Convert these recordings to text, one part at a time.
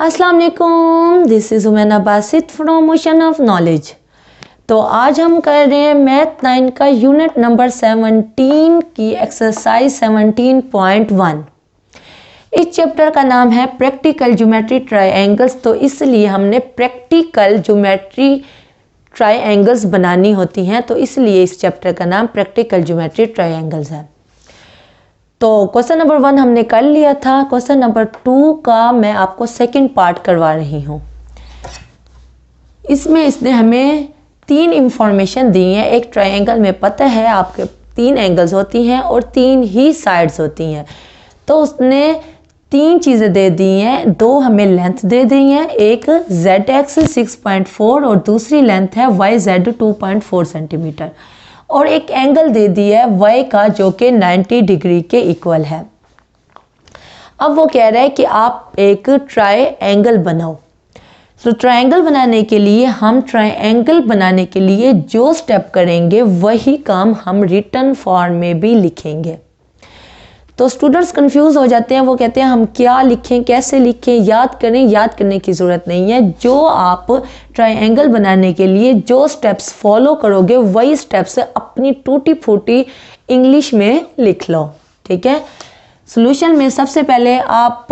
अस्सलाम वालेकुम, this is Umaina Basit from Ocean of Knowledge. तो आज हम कर रहे हैं मैथ 9 का यूनिट नंबर 17 की एक्सरसाइज 17.1। इस चैप्टर का नाम है प्रैक्टिकल ज्योमेट्री ट्रायंगल्स। तो इसलिए हमने प्रैक्टिकल ज्योमेट्री ट्रायंगल्स बनानी होती हैं, तो इसलिए इस चैप्टर का नाम प्रैक्टिकल ज्योमेट्री ट्रायंगल्स है। तो क्वेश्चन नंबर 1 हमने कर लिया था। क्वेश्चन नंबर 2 का मैं आपको सेकंड पार्ट करवा रही हूँ। इसमें इसने हमें 3 इंफॉर्मेशन दी है। एक ट्रायंगल में पता है आपके 3 एंगल्स होती हैं और 3 ही साइड्स होती हैं। तो उसने 3 चीज़ें दे दी हैं। 2 हमें लेंथ दे दी हैं, एक ZX 6.4 और दूसरी लेंथ है YZ 2.4 सेंटीमीटर, और एक एंगल दे दिया है Y का जो कि 90 डिग्री के इक्वल है। अब वो कह रहा है कि आप एक ट्रायंगल बनाओ। तो ट्रायंगल बनाने के लिए हम ट्रायंगल बनाने के लिए जो स्टेप करेंगे वही काम हम रिटन फॉर्म में भी लिखेंगे। तो स्टूडेंट्स कंफ्यूज हो जाते हैं, वो कहते हैं हम क्या लिखें, कैसे लिखें, याद करें। याद करने की ज़रूरत नहीं है। जो आप ट्रायंगल बनाने के लिए जो स्टेप्स फॉलो करोगे वही स्टेप्स अपनी टूटी फूटी इंग्लिश में लिख लो, ठीक है। सॉल्यूशन में सबसे पहले आप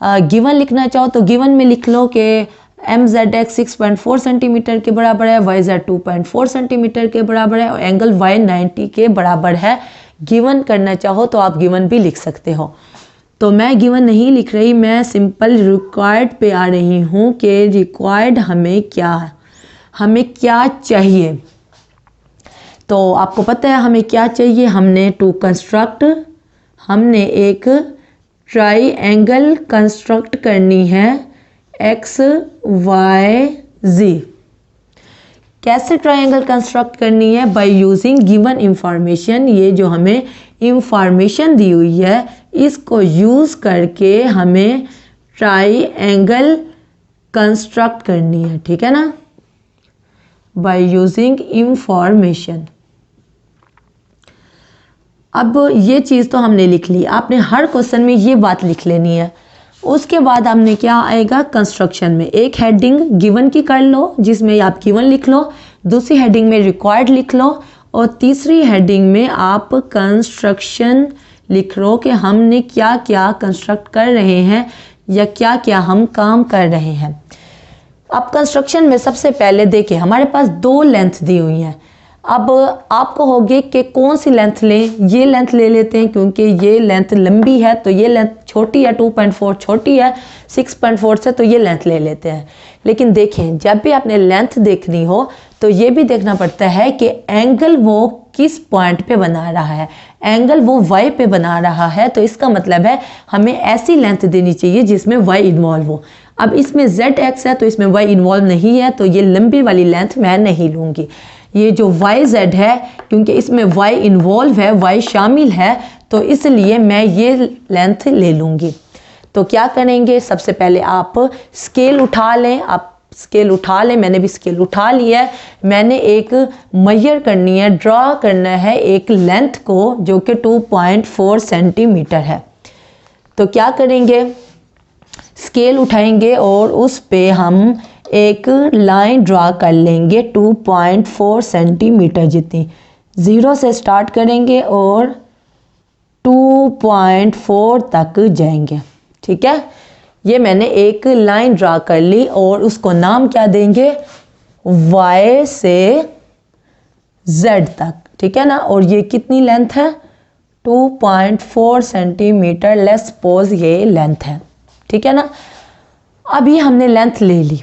गिवन लिखना चाहो तो गिवन में लिख लो कि MZX 6.4 सेंटीमीटर के बराबर है, YZ 2.4 सेंटीमीटर के बराबर है और एंगल Y 90 के बराबर है। गिवन करना चाहो तो आप गिवन भी लिख सकते हो। तो मैं गिवन नहीं लिख रही, मैं सिंपल रिक्वायर्ड पे आ रही हूँ कि रिक्वायर्ड हमें क्या चाहिए। तो आपको पता है हमें क्या चाहिए। हमने एक ट्रायंगल कंस्ट्रक्ट करनी है XYZ। कैसे ट्रायंगल कंस्ट्रक्ट करनी है? By using given information. ये जो हमें इंफॉर्मेशन दी हुई है इसको यूज करके हमें ट्रायंगल कंस्ट्रक्ट करनी है, ठीक है ना, बाय यूजिंग इंफॉर्मेशन। अब ये चीज़ तो हमने लिख ली। आपने हर क्वेश्चन में ये बात लिख लेनी है। उसके बाद हमने क्या आएगा कंस्ट्रक्शन में, एक हेडिंग गिवन की कर लो जिसमें आप गिवन लिख लो, दूसरी हेडिंग में रिक्वायर्ड लिख लो और तीसरी हेडिंग में आप कंस्ट्रक्शन लिख लो कि हमने क्या क्या कंस्ट्रक्ट कर रहे हैं या क्या क्या हम काम कर रहे हैं। अब कंस्ट्रक्शन में सबसे पहले देखिए हमारे पास 2 लेंथ दी हुई हैं। अब आप कहोगे कि कौन सी लेंथ लें। ये लेंथ ले लेते हैं क्योंकि ये लेंथ लंबी है, तो ये लेंथ छोटी है, 2.4 छोटी है 6.4 से, तो ये लेंथ ले लेते हैं। लेकिन देखें जब भी आपने लेंथ देखनी हो तो ये भी देखना पड़ता है कि एंगल वो किस पॉइंट पे बना रहा है। एंगल वो Y पे बना रहा है, तो इसका मतलब है हमें ऐसी लेंथ देनी चाहिए जिसमें Y इन्वॉल्व हो। अब इसमें ZX है तो इसमें Y इन्वॉल्व नहीं है, तो ये लंबी वाली लेंथ मैं नहीं लूँगी। ये जो YZ है क्योंकि इसमें Y इन्वॉल्व है, Y शामिल है, तो इसलिए मैं ये लेंथ ले लूँगी। तो क्या करेंगे, सबसे पहले आप स्केल उठा लें। मैंने भी स्केल उठा लिया है। मैंने एक मेजर करनी है, ड्रा करना है एक लेंथ को जो कि 2.4 सेंटीमीटर है। तो क्या करेंगे, स्केल उठाएंगे और उस पे हम एक लाइन ड्रा कर लेंगे 2.4 सेंटीमीटर जितनी। 0 से स्टार्ट करेंगे और 2.4 तक जाएंगे, ठीक है। ये मैंने एक लाइन ड्रा कर ली और उसको नाम क्या देंगे, Y से Z तक, ठीक है ना। और ये कितनी लेंथ है, 2.4 सेंटीमीटर। लेट्स सपोज ये लेंथ है, ठीक है ना। अभी हमने लेंथ ले ली।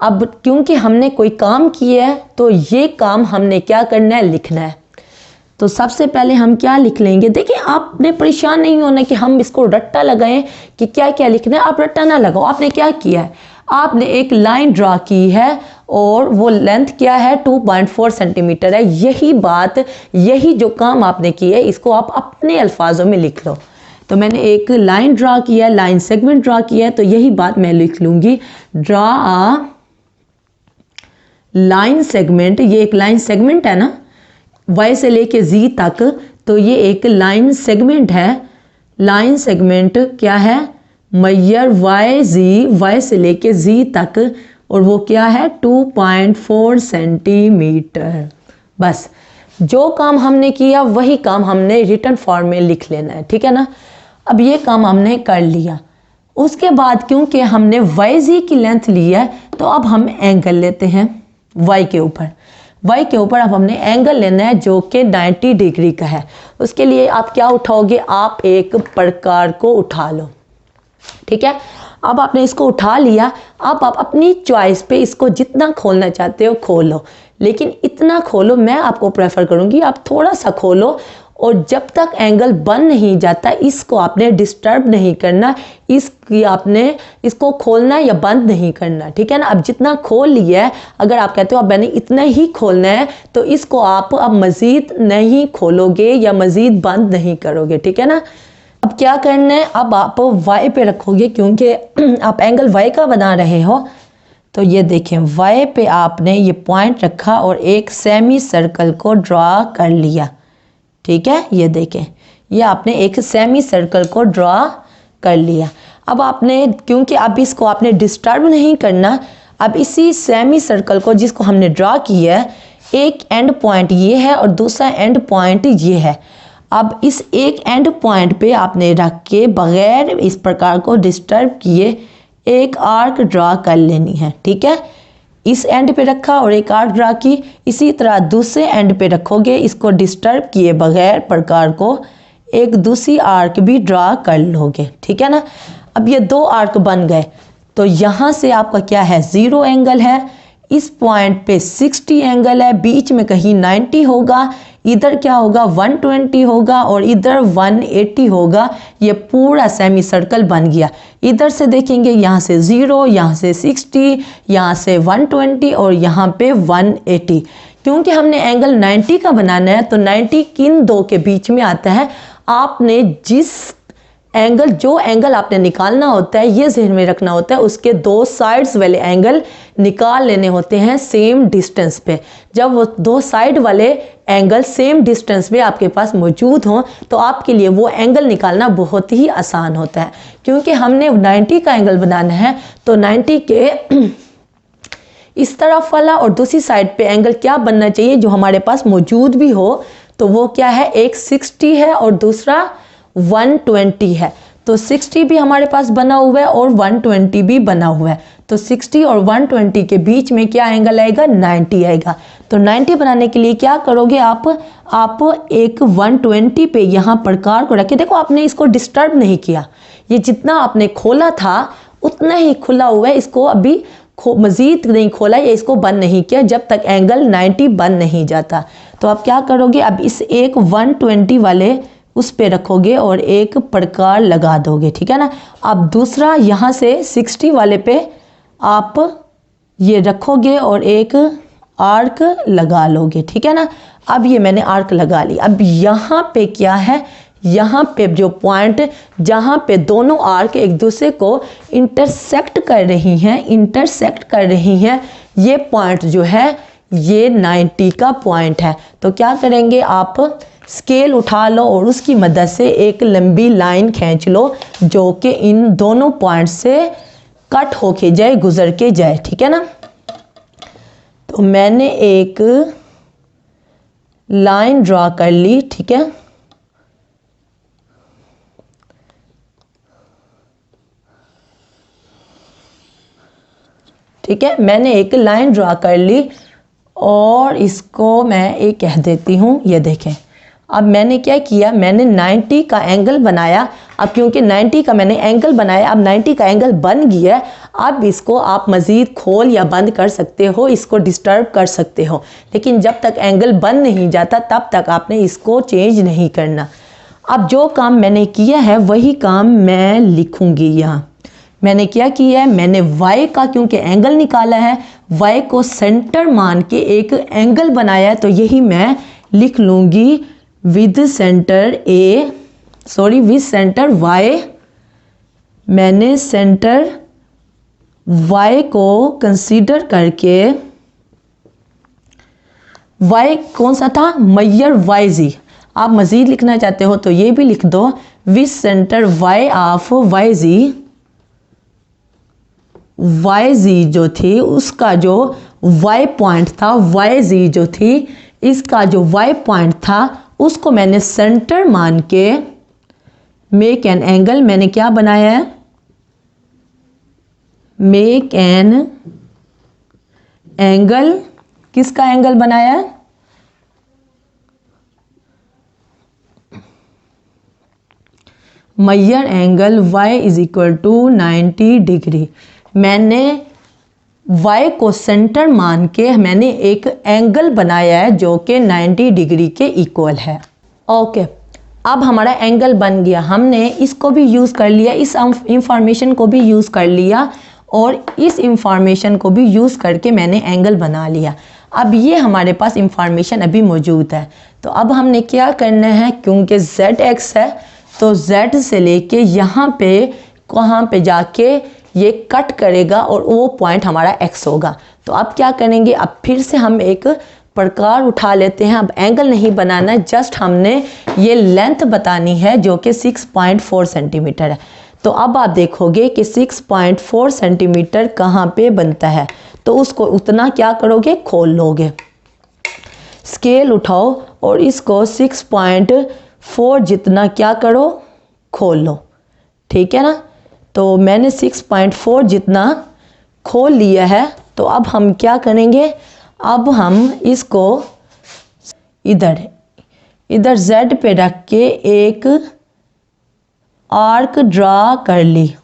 अब क्योंकि हमने कोई काम किया है तो ये काम हमने क्या करना है, लिखना है। तो सबसे पहले हम क्या लिख लेंगे। देखिए आपने परेशान नहीं होना कि हम इसको रट्टा लगाएं कि क्या क्या लिखना है। आप रट्टा ना लगाओ। आपने क्या किया है, आपने एक लाइन ड्रा की है और वो लेंथ क्या है, 2.4 सेंटीमीटर है। यही जो काम आपने किया है इसको आप अपने अल्फाजों में लिख लो। तो मैंने एक लाइन ड्रा किया, लाइन सेगमेंट ड्रा किया है, तो यही बात मैं लिख लूँगी, ड्रा आ लाइन सेगमेंट। ये एक लाइन सेगमेंट है ना, Y से लेके Z तक, तो ये एक लाइन सेगमेंट है। लाइन सेगमेंट क्या है, मैयर वाई जी, वाई से लेके जी तक, और वो क्या है 2.4 सेंटीमीटर। बस जो काम हमने किया वही काम हमने रिटन फॉर्म में लिख लेना है, ठीक है ना। अब ये काम हमने कर लिया। उसके बाद क्योंकि हमने वाई जी की लेंथ ली है तो अब हम एंगल लेते हैं वाई के ऊपर। वाई के ऊपर अब हमने एंगल लेना है जो कि 90 डिग्री का है। उसके लिए आप क्या उठाओगे, आप एक प्रकार को उठा लो, ठीक है। अब आपने इसको उठा लिया, अब आप अपनी चॉइस पे इसको जितना खोलना चाहते हो खोलो, लेकिन इतना खोलो, मैं आपको प्रेफर करूंगी आप थोड़ा सा खोलो, और जब तक एंगल बन नहीं जाता इसको आपने डिस्टर्ब नहीं करना, इसको खोलना या बंद नहीं करना, ठीक है ना। अब जितना खोल लिया है, अगर आप कहते हो अब मैंने इतना ही खोलना है तो इसको आप अब मज़ीद नहीं खोलोगे या मज़ीद बंद नहीं करोगे, ठीक है ना। अब क्या करना है, अब आप वाई पे रखोगे क्योंकि आप एंगल वाई का बना रहे हो। तो ये देखें, वाई पे आपने ये पॉइंट रखा और एक सेमी सर्कल को ड्रा कर लिया, ठीक है। ये देखें, ये आपने एक सेमी सर्कल को ड्रा कर लिया। अब आपने क्योंकि अब इसको आपने डिस्टर्ब नहीं करना, अब इसी सेमी सर्कल को जिसको हमने ड्रा किया है, एक एंड पॉइंट ये है और दूसरा एंड पॉइंट ये है। अब इस एक एंड पॉइंट पे आपने रख के बगैर इस प्रकार को डिस्टर्ब किए एक आर्क ड्रा कर लेनी है, ठीक है। इस एंड पे रखा और एक आर्क ड्रा की, इसी तरह दूसरे एंड पे रखोगे, इसको डिस्टर्ब किए बगैर प्रकार को एक दूसरी आर्क भी ड्रा कर लोगे, ठीक है ना। अब ये दो आर्क बन गए, तो यहाँ से आपका क्या है 0 एंगल है, इस पॉइंट पे 60 एंगल है, बीच में कहीं 90 होगा, इधर क्या होगा 120 होगा और इधर 180 होगा। ये पूरा सेमी सर्कल बन गया। इधर से देखेंगे यहाँ से 0, यहाँ से 60, यहाँ से 120 और यहाँ पे 180। क्योंकि हमने एंगल 90 का बनाना है तो 90 किन दो के बीच में आता है। आपने जो एंगल आपने निकालना होता है, ये ज़हन में रखना होता है, उसके दो साइड्स वाले एंगल निकाल लेने होते हैं सेम डिस्टेंस पे। जब वो दो साइड वाले एंगल सेम डिस्टेंस पे आपके पास मौजूद हों तो आपके लिए वो एंगल निकालना बहुत ही आसान होता है। क्योंकि हमने 90 का एंगल बनाना है तो 90 के इस तरफ वाला और दूसरी साइड पे एंगल क्या बनना चाहिए जो हमारे पास मौजूद भी हो, तो वो क्या है, एक 60 है और दूसरा 120 है। तो 60 भी हमारे पास बना हुआ है और 120 भी बना हुआ है। तो 60 और 120 के बीच में क्या एंगल आएगा, 90 आएगा। तो 90 बनाने के लिए क्या करोगे आप एक 120 पे यहाँ प्रकार को रखे। देखो आपने इसको डिस्टर्ब नहीं किया, ये जितना आपने खोला था उतना ही खुला हुआ है, इसको अभी मजीद नहीं खोला या इसको बंद नहीं किया जब तक एंगल 90 बन नहीं जाता। तो आप क्या करोगे, अब इस एक 120 वाले उस पे रखोगे और एक प्रकार लगा दोगे, ठीक है ना। अब दूसरा यहाँ से 60 वाले पे आप ये रखोगे और एक आर्क लगा लोगे, ठीक है ना। अब ये मैंने आर्क लगा ली। अब यहाँ पे क्या है, यहाँ पे जो पॉइंट जहाँ पे दोनों आर्क एक दूसरे को इंटरसेक्ट कर रही हैं, ये पॉइंट जो है ये 90 का पॉइंट है। तो क्या करेंगे, आप स्केल उठा लो और उसकी मदद से एक लंबी लाइन खींच लो जो कि इन दोनों पॉइंट से कट होके जाए, गुजर के जाए, ठीक है ना। तो मैंने एक लाइन ड्रॉ कर ली, ठीक है। ठीक है, मैंने एक लाइन ड्रॉ कर ली और इसको मैं एक कह देती हूँ। ये देखें, अब मैंने क्या किया, मैंने 90 का एंगल बनाया। अब क्योंकि 90 का मैंने एंगल बनाया, अब 90 का एंगल बन गया है। अब इसको आप मज़ीद खोल या बंद कर सकते हो, इसको डिस्टर्ब कर सकते हो, लेकिन जब तक एंगल बन नहीं जाता तब तक आपने इसको चेंज नहीं करना। अब जो काम मैंने किया है वही काम मैं लिखूँगी यहाँ। मैंने क्या किया है, मैंने y का क्योंकि एंगल निकाला है, y को सेंटर मान के एक एंगल बनाया है, तो यही मैं लिख लूँगी विद सेंटर y। मैंने सेंटर y को कंसीडर करके, y कौन सा था, मैयर yz। आप मज़ीद लिखना चाहते हो तो ये भी लिख दो, with centre y of yz Y G जो थी उसका जो वाई पॉइंट था, वाई जी जो थी इसका जो वाई पॉइंट था उसको मैंने सेंटर मान के मेक एन एंगल, मैंने क्या बनाया है, मेक एन एंगल, किसका एंगल बनाया है, measure angle y is equal to 90 degree. मैंने y को सेंटर मान के मैंने एक एंगल बनाया है जो कि 90 डिग्री के इक्वल है। ओके, अब हमारा एंगल बन गया, हमने इसको भी यूज़ कर लिया, इस इंफॉर्मेशन को भी यूज़ कर लिया और इस इंफॉर्मेशन को भी यूज़ करके मैंने एंगल बना लिया। अब ये हमारे पास इंफॉर्मेशन अभी मौजूद है, तो अब हमने क्या करना है, क्योंकि ZX है तो Z से लेके यहाँ पे कहाँ पे जाके ये कट करेगा और वो पॉइंट हमारा X होगा। तो अब क्या करेंगे, अब फिर से हम एक प्रकार उठा लेते हैं। अब एंगल नहीं बनाना है, जस्ट हमने ये लेंथ बतानी है जो कि 6.4 सेंटीमीटर है। तो अब आप देखोगे कि 6.4 सेंटीमीटर कहाँ पे बनता है, तो उसको उतना क्या करोगे, खोल लोगे, स्केल उठाओ और इसको 6.4 जितना क्या करो, खोल लो, ठीक है ना। तो मैंने 6.4 जितना खोल लिया है। तो अब हम क्या करेंगे, अब हम इसको इधर Z पे रख के एक आर्क ड्रा कर ली,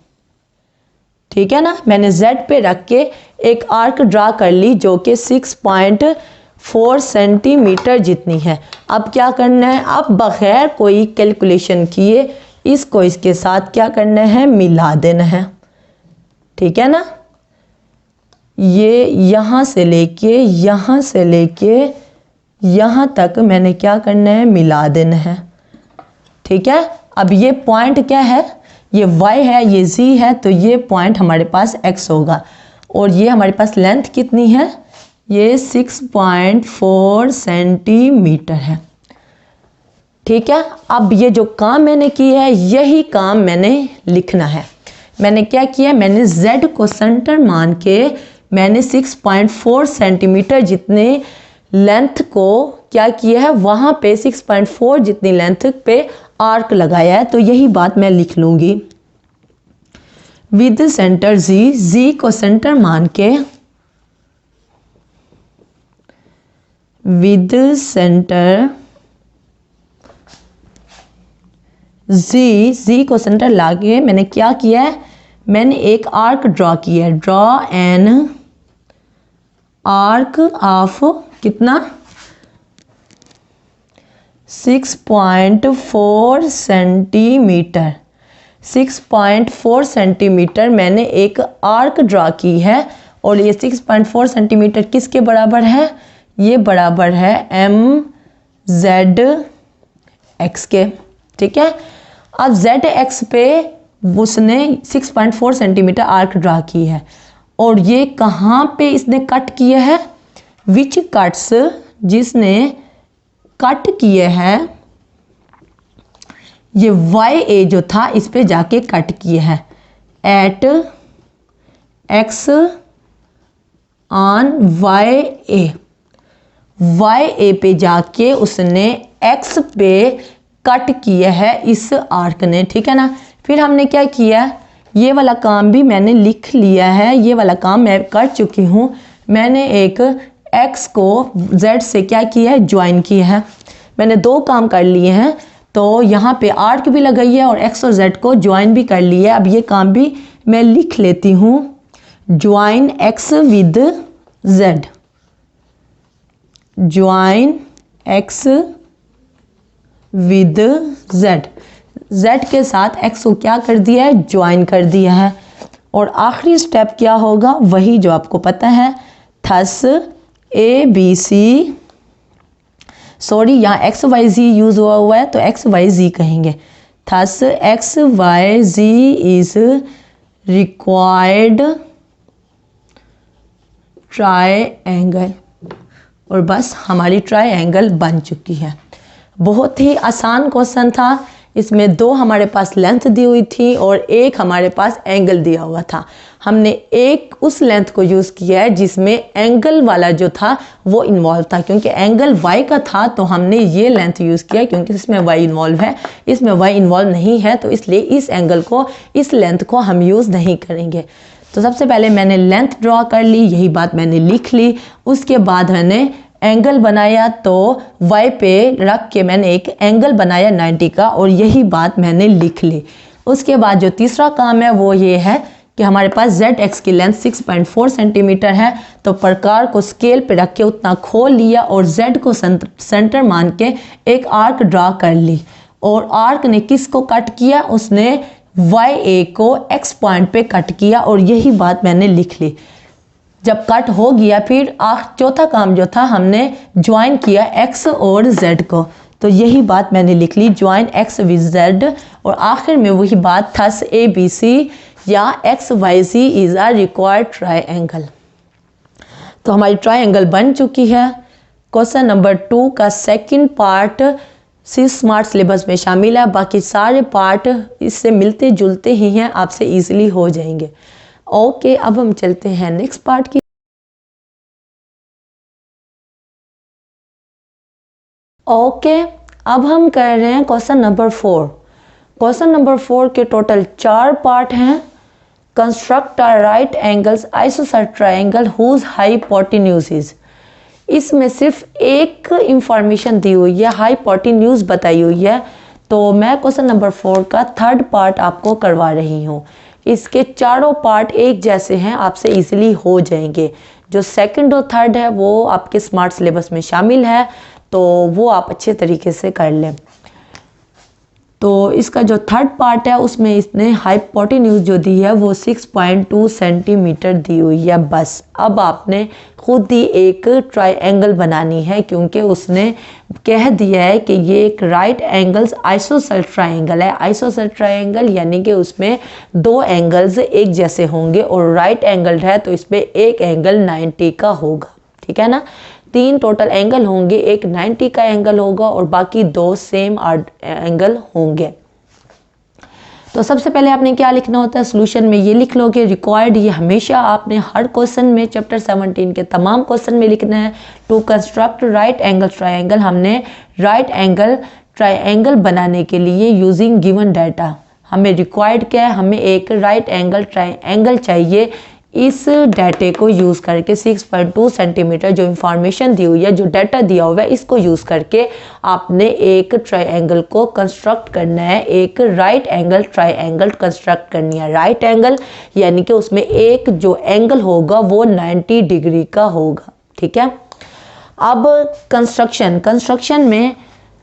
ठीक है ना। मैंने Z पे रख के एक आर्क ड्रा कर ली जो कि 6.4 सेंटीमीटर जितनी है। अब क्या करना है, अब बगैर कोई कैलकुलेशन किए इसको इसके साथ क्या करना है, मिला देना है, ठीक है ना। ये यहाँ से लेके यहाँ तक मैंने क्या करना है, मिला देना है, ठीक है। अब ये पॉइंट क्या है, ये y है, ये z है, तो ये पॉइंट हमारे पास x होगा और ये हमारे पास लेंथ कितनी है, ये 6.4 सेंटीमीटर है, ठीक है। अब ये जो काम मैंने किया है यही काम मैंने लिखना है। मैंने क्या किया, मैंने z को सेंटर मान के मैंने 6.4 सेंटीमीटर जितने लेंथ को क्या किया है, वहाँ पे 6.4 जितनी लेंथ पे आर्क लगाया है। तो यही बात मैं लिख लूँगी, विद सेंटर z को सेंटर मान के, विद सेंटर z को सेंटर लाके मैंने क्या किया है, मैंने एक आर्क ड्रॉ किया है, ड्रॉ एन आर्क ऑफ कितना, 6.4 सेंटीमीटर, 6.4 सेंटीमीटर मैंने एक आर्क ड्रॉ की है। और ये 6.4 सेंटीमीटर किसके बराबर है, ये बराबर है MZX के, ठीक है। अब ZX पे उसने 6.4 सेंटीमीटर आर्क ड्रा की है और ये कहाँ पे इसने कट किया है, विच कट्स, जिसने कट किए हैं ये YA जो था इस पे जाके कट किए हैं, एट X ऑन YA पे जाके उसने X पे कट किया है इस आर्क ने, ठीक है ना। फिर हमने क्या किया, ये वाला काम भी मैंने लिख लिया है, ये वाला काम मैं कर चुकी हूँ। मैंने एक X को Z से क्या किया है, ज्वाइन किया है। मैंने दो काम कर लिए हैं, तो यहाँ पे आर्क भी लगाई है और X और Z को ज्वाइन भी कर लिया है। अब ये काम भी मैं लिख लेती हूँ, join X with Z, join X with Z के साथ X को क्या कर दिया है, ज्वाइन कर दिया है। और आखिरी स्टेप क्या होगा, वही जो आपको पता है, थस ABC, सॉरी यहाँ XYZ यूज हुआ है तो XYZ कहेंगे, thus XYZ is required triangle. और बस हमारी ट्रायंगल बन चुकी है। बहुत ही आसान क्वेश्चन था, इसमें दो हमारे पास लेंथ दी हुई थी और एक हमारे पास एंगल दिया हुआ था। हमने एक उस लेंथ को यूज़ किया है जिसमें एंगल वाला जो था वो इन्वॉल्व था, क्योंकि एंगल y का था तो हमने ये लेंथ यूज़ किया, क्योंकि इसमें y इन्वॉल्व है, इसमें y इन्वॉल्व नहीं है तो इसलिए इस एंगल को, इस लेंथ को हम यूज़ नहीं करेंगे। तो सबसे पहले मैंने लेंथ ड्रॉ कर ली, यही बात मैंने लिख ली। उसके बाद मैंने एंगल बनाया, तो y पे रख के मैंने एक एंगल बनाया 90 का, और यही बात मैंने लिख ली। उसके बाद जो तीसरा काम है वो ये है कि हमारे पास जेड एक्स की लेंथ 6.4 सेंटीमीटर है, तो प्रकार को स्केल पे रख के उतना खोल लिया और जेड को सेंटर मान के एक आर्क ड्रा कर ली। और आर्क ने किसको कट किया, उसने वाई ए को एक्स पॉइंट पे कट किया, और यही बात मैंने लिख ली। जब कट हो गया फिर चौथा काम जो था हमने ज्वाइन किया एक्स और जेड को, तो यही बात मैंने लिख ली, ज्वाइन एक्स विद जेड। और आखिर में वही बात था ए बी सी या X Y C is a required triangle. तो हमारी ट्राइंगल बन चुकी है। क्वेश्चन नंबर 2 का second part C smart syllabus में शामिल है, बाकी सारे पार्ट इससे मिलते जुलते ही हैं, आपसे इजीली हो जाएंगे। ओके, अब हम चलते हैं नेक्स्ट पार्ट की। ओके, अब हम कर रहे हैं क्वेश्चन नंबर 4। क्वेश्चन नंबर 4 के टोटल 4 पार्ट हैं। Construct a right angles isosceles triangle whose hypotenuse is. इसमें सिर्फ एक इंफॉर्मेशन दी हुई है, हाइपोटेन्यूज बताई हुई है, तो मैं क्वेश्चन नंबर 4 का थर्ड पार्ट आपको करवा रही हूँ। इसके चारों पार्ट एक जैसे हैं, आपसे इजीली हो जाएंगे। जो सेकंड और थर्ड है वो आपके स्मार्ट सिलेबस में शामिल है, तो वो आप अच्छे तरीके से कर लें। तो इसका जो थर्ड पार्ट है उसमें इसने हाइपोटेन्यूज जो दी है वो 6.2 सेंटीमीटर दी हुई है। बस अब आपने खुद ही एक ट्रायंगल बनानी है, क्योंकि उसने कह दिया है कि ये एक राइट एंगल्स आइसोसेलेस ट्रायंगल है। आइसोसेलेस ट्रायंगल यानी कि उसमें 2 एंगल्स एक जैसे होंगे, और राइट एंगल है तो इसमें एक एंगल 90 का होगा, ठीक है ना। 3 टोटल एंगल होंगे, एक 90 का एंगल होगा और बाकी 2 सेम एंगल होंगे। तो सबसे पहले आपने क्या लिखना होता है, सोल्यूशन में ये लिख लो कि रिक्वायर्ड, ये हमेशा आपने हर क्वेश्चन में चैप्टर 17 के तमाम क्वेश्चन में लिखना है। To construct right angle triangle, हमने राइट एंगल ट्रायंगल बनाने के लिए यूजिंग गिवन डाटा हमें रिक्वायर्ड क्या है, हमें एक राइट एंगल ट्रायंगल चाहिए। इस डाटे को यूज़ करके 6.2 सेंटीमीटर जो इंफॉर्मेशन दी हुई है, जो डाटा दिया हुआ है, इसको यूज़ करके आपने एक ट्रायंगल को कंस्ट्रक्ट करना है, एक राइट एंगल ट्रायंगल कंस्ट्रक्ट करनी है। राइट एंगल यानी कि उसमें एक जो एंगल होगा वो 90 डिग्री का होगा, ठीक है। अब कंस्ट्रक्शन में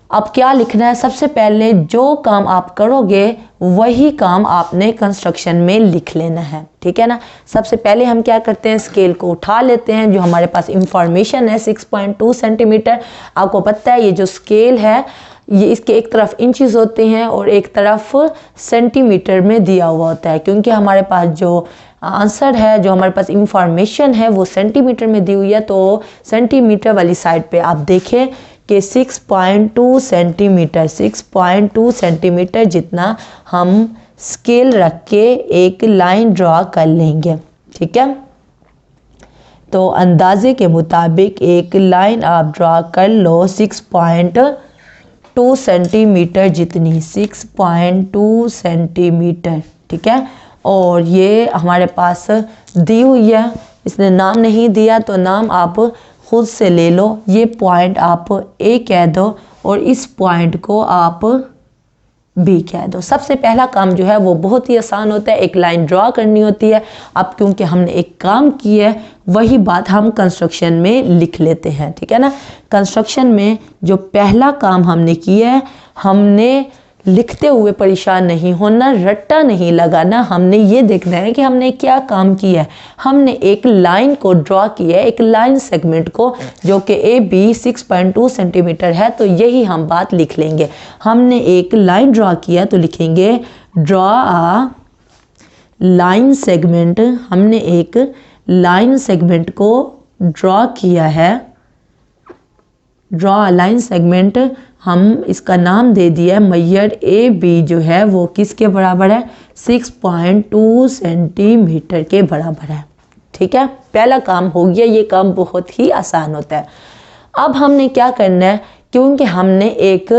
अब क्या लिखना है, सबसे पहले जो काम आप करोगे वही काम आपने कंस्ट्रक्शन में लिख लेना है, ठीक है ना। सबसे पहले हम क्या करते हैं, स्केल को उठा लेते हैं। जो हमारे पास इंफॉर्मेशन है 6.2 सेंटीमीटर, आपको पता है ये जो स्केल है ये इसके एक तरफ इंचेस होते हैं और एक तरफ सेंटीमीटर में दिया हुआ होता है, क्योंकि हमारे पास जो आंसर है, जो हमारे पास इंफॉर्मेशन है वो सेंटीमीटर में दी हुई है। तो सेंटीमीटर वाली साइड पे आप देखें कि 6.2 सेंटीमीटर जितना हम स्केल रख के एक लाइन ड्रॉ कर लेंगे, ठीक है। तो अंदाजे के मुताबिक एक लाइन आप ड्रॉ कर लो 6.2 सेंटीमीटर जितनी, 6.2 सेंटीमीटर, ठीक है। और ये हमारे पास दी हुई है, इसने नाम नहीं दिया तो नाम आप खुद से ले लो। ये पॉइंट आप ए कह दो और इस पॉइंट को आप बी कह दो। सबसे पहला काम जो है वो बहुत ही आसान होता है, एक लाइन ड्रॉ करनी होती है। अब क्योंकि हमने एक काम किया है वही बात हम कंस्ट्रक्शन में लिख लेते हैं, ठीक है ना। कंस्ट्रक्शन में जो पहला काम हमने किया है, हमने लिखते हुए परेशान नहीं होना, रट्टा नहीं लगाना, हमने ये देखना है कि हमने क्या काम किया है। हमने एक लाइन को ड्रॉ किया है, एक लाइन सेगमेंट को, जो कि ए बी 6.2 सेंटीमीटर है, तो यही हम बात लिख लेंगे। हमने एक लाइन ड्रॉ किया तो लिखेंगे ड्रॉ अ लाइन सेगमेंट। हमने एक लाइन सेगमेंट को ड्रॉ किया है, ड्रॉ अ लाइन सेगमेंट हम इसका नाम दे दिया मैयर ए बी जो है वो किसके बराबर है, 6.2 सेंटीमीटर के बराबर है। ठीक है, पहला काम हो गया। ये काम बहुत ही आसान होता है। अब हमने क्या करना है, क्योंकि हमने एक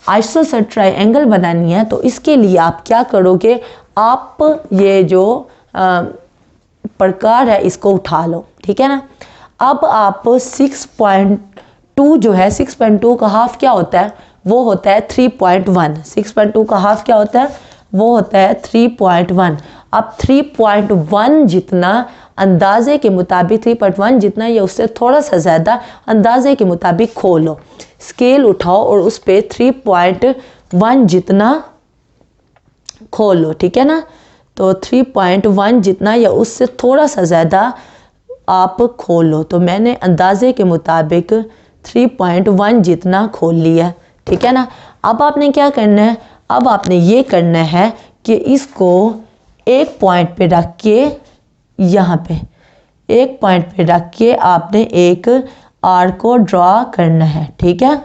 आइसोसेलेस ट्रायंगल बनानी है, तो इसके लिए आप क्या करोगे, आप ये जो प्रकार है इसको उठा लो। ठीक है ना। अब आप 6.2 जो है, 6.2 का हाफ क्या होता है, वो होता है 3.1। 6.2 का हाफ क्या होता है, वो होता है 3.1। अब 3.1 जितना अंदाजे के मुताबिक 3.1 जितना या उससे थोड़ा सा ज़्यादा अंदाजे के मुताबिक खोलो, स्केल उठाओ और उस पर 3.1 जितना खोलो। ठीक है ना। तो 3.1 जितना या उससे थोड़ा सा ज़्यादा आप खोलो। तो मैंने अंदाजे के मुताबिक 3.1 जितना खोल लिया। ठीक है ना। अब आपने क्या करना है, अब आपने ये करना है कि इसको एक पॉइंट पे रख के, यहाँ पे एक पॉइंट पे रख के आपने एक आर्क को ड्रा करना है। ठीक है,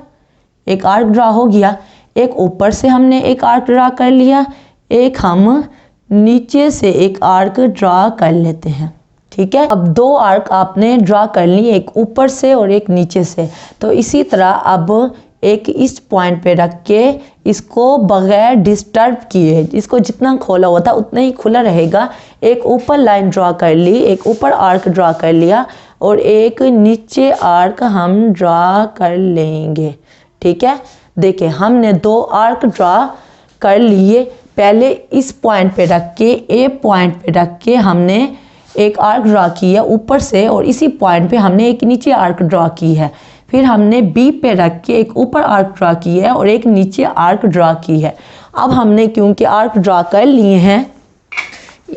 एक आर्क ड्रा हो गया। एक ऊपर से हमने एक आर्क ड्रा कर लिया, एक हम नीचे से एक आर्क ड्रा कर लेते हैं। ठीक है, अब दो आर्क आपने ड्रा कर ली, एक ऊपर से और एक नीचे से। तो इसी तरह अब एक इस पॉइंट पे रख के इसको बगैर डिस्टर्ब किए, इसको जितना खोला हुआ था उतना ही खुला रहेगा। एक ऊपर लाइन ड्रा कर ली, एक ऊपर आर्क ड्रा कर लिया और एक नीचे आर्क हम ड्रा कर लेंगे। ठीक है, देखिए हमने दो आर्क ड्रा कर लिए। पहले इस पॉइंट पे रख के, ए पॉइंट पे रख के हमने एक आर्क ड्रा की है ऊपर से, और इसी पॉइंट पे हमने एक नीचे आर्क ड्रा की है। फिर हमने बी पे रख के एक ऊपर आर्क ड्रा की है और एक नीचे आर्क ड्रा की है। अब हमने क्योंकि आर्क ड्रा कर लिए हैं,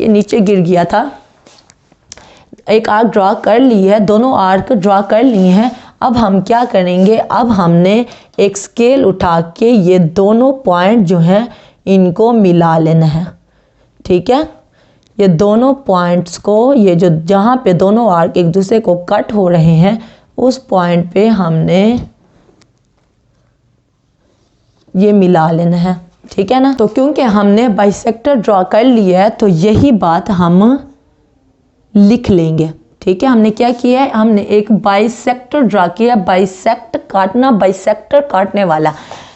ये नीचे गिर गया था, एक आर्क ड्रा कर ली है, दोनों आर्क ड्रा कर लिए हैं। अब हम क्या करेंगे, अब हमने एक स्केल उठा के ये दोनों पॉइंट जो हैं इनको मिला लेना है। ठीक है, ये दोनों पॉइंट्स को, ये जो जहाँ पे दोनों आर्क एक दूसरे को कट हो रहे हैं उस पॉइंट पे हमने ये मिला लेना है। ठीक है ना। तो क्योंकि हमने बाइसेक्टर ड्रा कर लिया है तो यही बात हम लिख लेंगे। ठीक है, हमने क्या किया है, हमने एक बाइसेक्टर ड्रा किया, बाइसेक्ट काटना, बाइसेक्टर काटने वाला।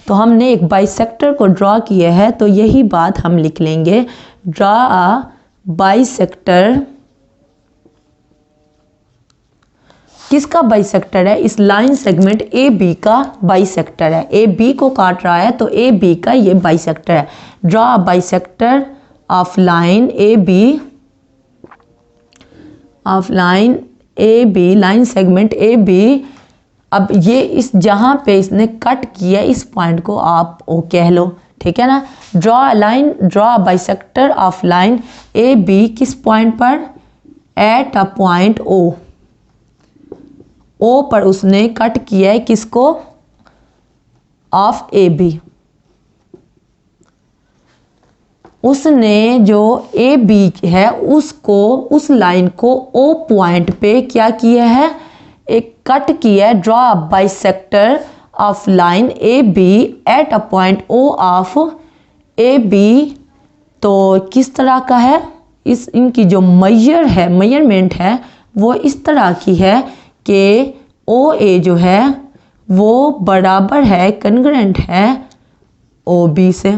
तो हमने एक बाइसेक्टर को ड्रा किया है, तो यही बात हम लिख लेंगे, ड्रा अ बाइसेक्टर। किसका बाइसेक्टर है, इस लाइन सेगमेंट ए बी का बाइसेक्टर है। ए बी को काट रहा है तो ए बी का ये बाइसेक्टर है। Draw a bisector of line A B, of line A B, line segment A B. अब ये इस जहाँ पे इसने कट किया इस पॉइंट को आप ओ कह लो। ठीक है ना। Draw line, draw bisector of line A B, किस पॉइंट पर, at a point O. O पर उसने कट किया है किसको, ऑफ ए बी। उसने जो ए बी है उसको, उस लाइन को ओ पॉइंट पे क्या किया है, एक कट किया है। Draw bisector of line A B at a point O of A B. तो किस तरह का है, इस इनकी जो मैयर है, मेजरमेंट है वो इस तरह की है कि ओ ए जो है वो बराबर है, कन्ग्रेंट है ओ बी से।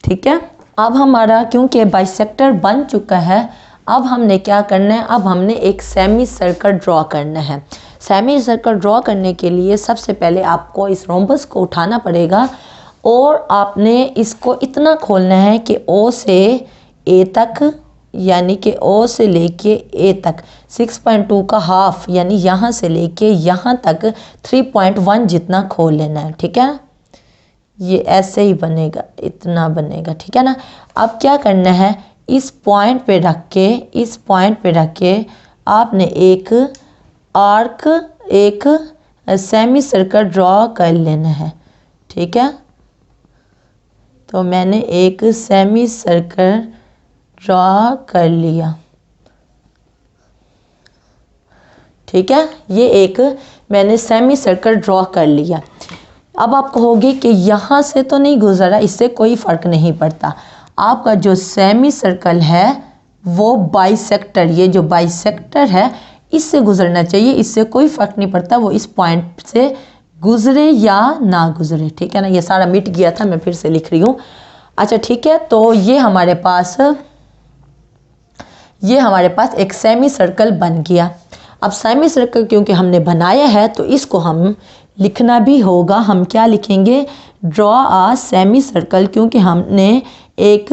ठीक है, अब हमारा क्योंकि बाइसेक्टर बन चुका है, अब हमने क्या करना है, अब हमने एक सेमी सर्कल ड्रॉ करना है। सेमी सर्कल ड्रॉ करने के लिए सबसे पहले आपको इस रोम्बस को उठाना पड़ेगा और आपने इसको इतना खोलना है कि ओ से ए तक, यानी कि ओ से लेके ए तक 6.2 का हाफ, यानी यहाँ से लेके यहाँ तक 3.1 जितना खोल लेना है। ठीक है, ये ऐसे ही बनेगा, इतना बनेगा। ठीक है ना। अब क्या करना है, इस पॉइंट पे रख के, इस पॉइंट पे रख के आपने एक आर्क, एक सेमी सर्कल ड्रॉ कर लेना है। ठीक है, तो मैंने एक सेमी सर्कल ड्रॉ कर लिया। ठीक है, ये एक मैंने सेमी सर्कल ड्रॉ कर लिया। अब आप कहोगे कि यहाँ से तो नहीं गुजरा, इससे कोई फ़र्क नहीं पड़ता। आपका जो सेमी सर्कल है वो बाइसेक्टर, ये जो बाइसेक्टर है इससे गुजरना चाहिए, इससे कोई फ़र्क नहीं पड़ता वो इस पॉइंट से गुजरे या ना गुजरे, ठीक है ना। ये सारा मिट गया था, मैं फिर से लिख रही हूँ। अच्छा ठीक है, तो ये हमारे पास एक सेमी सर्कल बन गया। अब सेमी सर्कल क्योंकि हमने बनाया है तो इसको हम लिखना भी होगा। हम क्या लिखेंगे? ड्रॉ आ सेमी सर्कल, क्योंकि हमने एक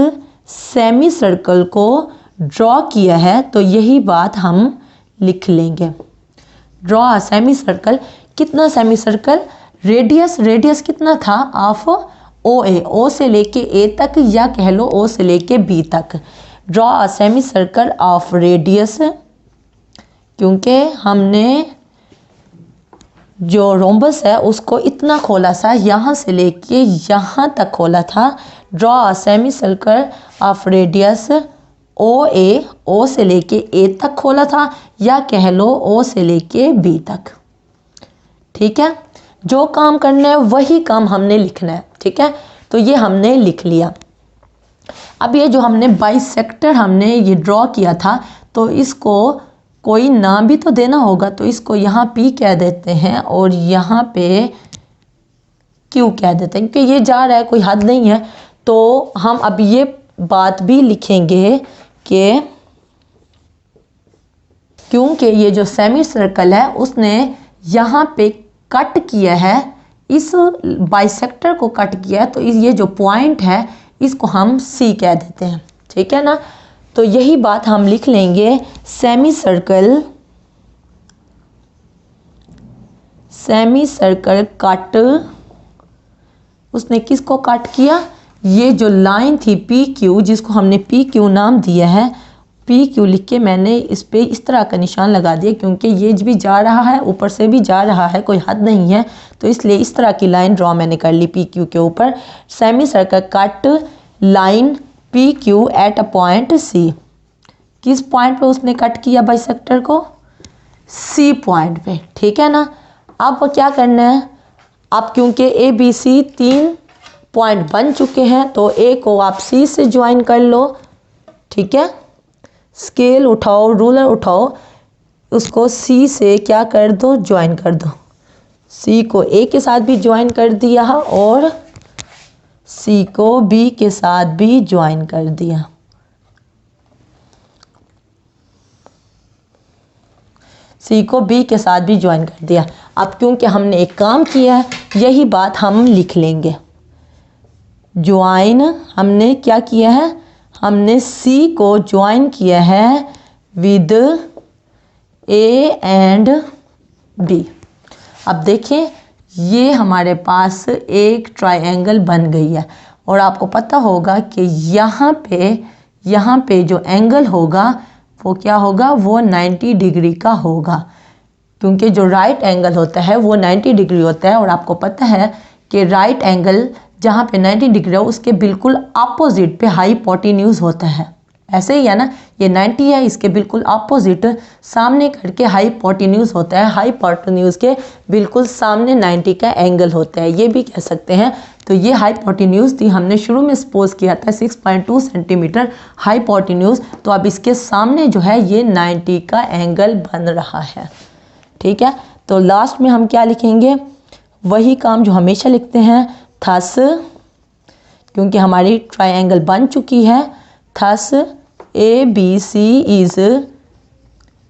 सेमी सर्कल को ड्रॉ किया है तो यही बात हम लिख लेंगे। ड्रॉ आ सेमी सर्कल। कितना सेमी सर्कल? रेडियस कितना था? ऑफ ओ ए, ओ से लेके ए तक, या कह लो ओ से लेके बी तक। Draw a semi circle of radius, क्योंकि हमने जो रोम्बस है उसको इतना खोला सा, यहाँ से लेके यहाँ तक खोला था। Draw a semi circle of radius O A, O से लेके ए तक खोला था, या कह लो ओ से लेके बी तक, ठीक है। जो काम करना है वही काम हमने लिखना है, ठीक है। तो ये हमने लिख लिया। अब ये जो हमने बाइसेक्टर हमने ये ड्रॉ किया था तो इसको कोई नाम भी तो देना होगा, तो इसको यहाँ P कह देते हैं और यहाँ पे Q कह देते हैं, क्योंकि ये जा रहा है, कोई हद नहीं है। तो हम अब ये बात भी लिखेंगे कि क्योंकि ये जो सेमी सर्कल है उसने यहाँ पे कट किया है, इस बाइसेक्टर को कट किया है, तो ये जो पॉइंट है इसको हम C कह देते हैं, ठीक है ना। तो यही बात हम लिख लेंगे, सेमी सर्कल कट, उसने किसको कट किया? ये जो लाइन थी PQ, जिसको हमने PQ नाम दिया है, PQ लिख के मैंने इस पे इस तरह का निशान लगा दिया, क्योंकि ये भी जा रहा है ऊपर से भी जा रहा है, कोई हद नहीं है, तो इसलिए इस तरह की लाइन ड्रॉ मैंने कर ली PQ के ऊपर। Semi circle cut line PQ eight a point C। किस पॉइंट पे उसने कट किया बाइसेक्टर को? C पॉइंट पे, ठीक है ना। अब क्या करना है? अब क्योंकि ABC 3 पॉइंट बन चुके हैं तो A को आप C से ज्वाइन कर लो, ठीक है। स्केल उठाओ, रूलर उठाओ, उसको C से क्या कर दो? ज्वाइन कर दो। C को A के साथ भी ज्वाइन कर दिया और C को B के साथ भी ज्वाइन कर दिया। C को B के साथ भी ज्वाइन कर दिया। अब क्योंकि हमने एक काम किया है, यही बात हम लिख लेंगे। ज्वाइन हमने क्या किया है? हमने C को ज्वाइन किया है विद A एंड B। अब देखिए ये हमारे पास एक ट्रायंगल बन गई है, और आपको पता होगा कि यहाँ पे जो एंगल होगा वो क्या होगा? वो 90 डिग्री का होगा, क्योंकि जो राइट एंगल होता है वो 90 डिग्री होता है। और आपको पता है कि राइट एंगल जहाँ पे 90 डिग्री हो उसके बिल्कुल अपोजिट पे हाइपोटेन्यूज होता है। ऐसे ही है ना, ये 90 है, इसके बिल्कुल अपोजिट सामने करके हाइपोटेन्यूज होता है। हाइपोटेन्यूज के बिल्कुल सामने 90 का एंगल होता है, ये भी कह सकते हैं। तो ये हाइपोटेन्यूज थी, हमने शुरू में सपोज किया था 6.2 सेंटीमीटर हाइपोटेन्यूज। तो अब इसके सामने जो है ये 90 का एंगल बन रहा है, ठीक है। तो लास्ट में हम क्या लिखेंगे? वही काम जो हमेशा लिखते हैं, थस, क्योंकि हमारी ट्रायंगल बन चुकी है, thus ABC is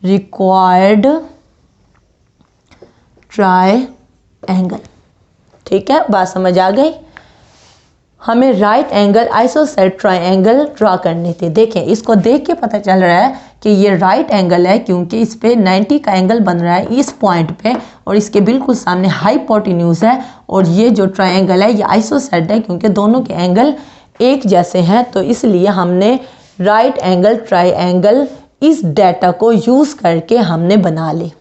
required triangle, ठीक है। बात समझ आ गई? हमें right angle isosceles triangle draw करनी थी। देखें, इसको देख के पता चल रहा है कि ये राइट एंगल है, क्योंकि इस पे 90 का एंगल बन रहा है इस पॉइंट पे, और इसके बिल्कुल सामने हाइपोटेन्यूज है। और ये जो ट्रायंगल है ये आइसोसेलेस है, क्योंकि दोनों के एंगल एक जैसे हैं। तो इसलिए हमने राइट एंगल ट्रायंगल इस डाटा को यूज़ करके हमने बना ली,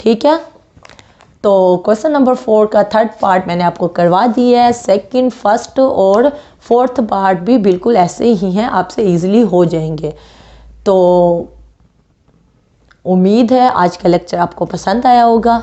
ठीक है। तो क्वेश्चन नंबर 4 का थर्ड पार्ट मैंने आपको करवा दिया है। सेकंड, फर्स्ट और फोर्थ पार्ट भी बिल्कुल ऐसे ही हैं, आपसे इजीली हो जाएंगे। तो उम्मीद है आज का लेक्चर आपको पसंद आया होगा।